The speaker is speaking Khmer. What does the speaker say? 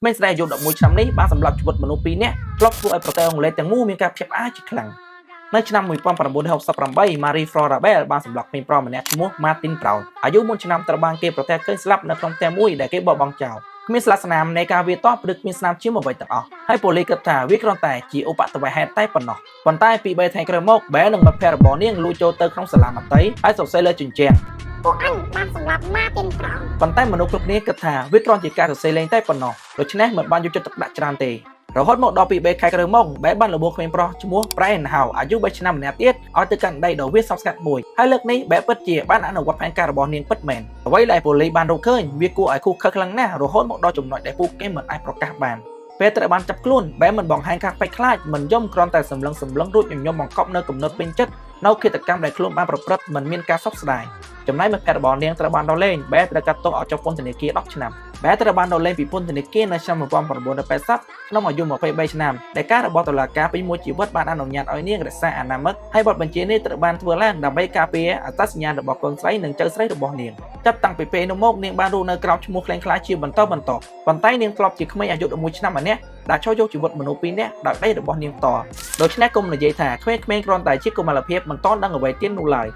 គ្មានស្រីអាយុ11ឆ្នាំនេះបានសម្លាប់ជីវិតមនុស្ស2នាក់ធ្លាប់ធ្វើឲ្យប្រទេសអង់គ្លេសទាំងមូលមានការភ្ញាក់ផ្អើលជាខ្លាំងនៅឆ្នាំ1968 Marie Flora Bell បានសម្លាប់ក្មេងប្រុសម្នាក់ឈ្មោះ Martin Brown អាយុ1ឆ្នាំត្រូវបានគេប្រទះឃើញស្លាប់នៅក្នុងផ្ទះមួយដែលគេបោះបង់ចោលគ្មានស្លាកស្នាមនៃការវាយតប់ឬគ្មានស្នាមឈាមអ្វីទាំងអស់ហើយប៉ូលីសគិតថាវាគ្រាន់តែជាឧបទ្ទវហេតុតែប៉ុណ្ណោះប៉ុន្តែពី3ថ្ងៃក្រោយមក Bell និងមិត្តភ័ក្តិរបស់នាងលួចចូលទៅក្នុងសាលាមត្តេយ្យហើយសរសេរលើជញ្ជាំងពួកអញបានសម្លាប់ Martin Brown ប៉ុន្តែមនុស្សគ្រប់គ្នាគិតថាវាគ្រាន់ជាការសរសេរលេងតែប៉ុណ្ណោះដូច្នេះមិនបានយកចិត្តទុកដាក់ច្រើនទេរហូតមកដល់ពី3ខែក្រោយមក Bell បានលបួសក្មេងប្រុសឈ្មោះ Brian Howe អាយុ3ឆ្នាំម្នាក់ទៀតឲ្យទៅកាន់ដីដ៏វាលស្ងប់ស្ងាត់មួយហើយលើកនេះ Bell ពិតជាបានអនុវត្តផែនការរបស់នាងពិតមែនអ្វីដែលប៉ូលីសបានរកឃើញវាគួរឲ្យឃុបឃើញខ្លាំងណាស់រហូតមកដល់ចំណុចដែលពួកគេមិនអាចប្រកាសបានពេលត្រូវបានចាប់ខ្លួន Bell មិនបង្ហាញការខ្វាច់ខ្លាចមិនយំគ្រាន់តែសម្លឹងរួចញញឹមបង្កប់នៅគំនិតពេញចិត្តនៅឃាតកម្មដែលខ្លួនបានប្រព្រឹត្តមិនមានការសោកស្ដាយចំណែកមិត្តភក្តិរបស់នាងត្រូវបានដោះលែង Bell ត្រូវកាត់ទោសឲ្យជាប់ពន្ធនាគារ10ឆ្នាំ Bell ត្រូវបានដោះលែងពីពន្ធនាគារនៅឆ្នាំ1980ក្នុងអាយុ23ឆ្នាំដែលការរបស់តុលាការពេញមួយជីវិតបានអនុញ្ញាតឲ្យនាងរក្សាអនាមិកហើយបទបញ្ជានេះត្រូវបានធ្វើឡើងដើម្បីការពារអត្តសញ្ញាណរបស់កូនស្រីនិងចៅស្រីរបស់នាងចាប់តាំងពីពេលនោះមកនាងបានរស់នៅក្រោមឈ្មោះក្លែងក្លាជាបន្តប៉ុន្តែនាងធ្លាប់ជាក្មេងអាយុ11ឆ្នាំម្នាក់ដែលចូលយកជីវិតមនុស្ស2នាក់ដោយដីរបស់នាងផ្ទាល់ដូច្នេះកុំនិយាយថាក្មេងៗគ្រាន់តែជាកុមារភាពមិនទាន់ដឹងអ្វីទៀតនោះឡើយ